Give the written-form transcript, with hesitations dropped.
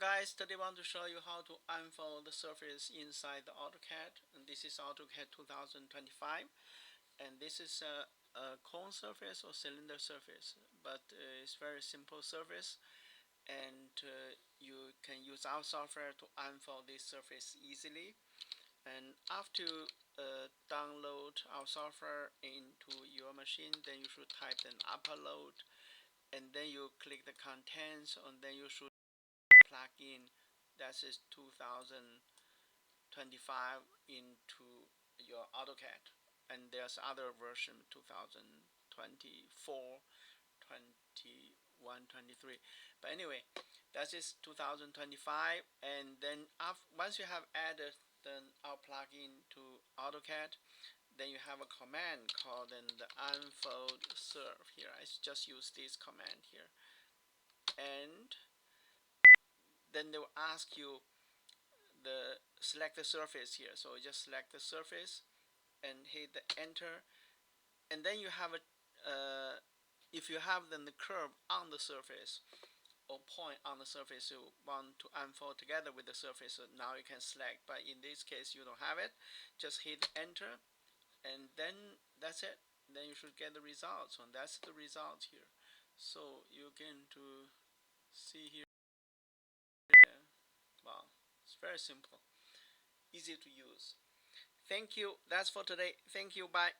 guys, today I want to show you how to unfold the surface inside the AutoCAD. And this is AutoCAD 2025, and this is a cone surface or cylinder surface, but it's very simple surface, and you can use our software to unfold this surface easily. And after you download our software into your machine, then you should type an upload, and then you click the contents, and then you should plug in that is 2025 into your AutoCAD. And there's other version 2024, 21, 23. But anyway, that is 2025. And then once you have added our plugin to AutoCAD, then you have a command called the unfold serve here. I just use this command here, and then they will ask you select the surface here. So you just select the surface and hit the enter, and then you have a if you have then the curve on the surface or point on the surface you want to unfold together with the surface, so now you can select. But in this case you don't have it, just hit enter, and then that's it. Then you should get the results, and that's the result here. So you can to see here. Yeah, wow, it's very simple, easy to use. Thank you. That's for today. Thank you. Bye.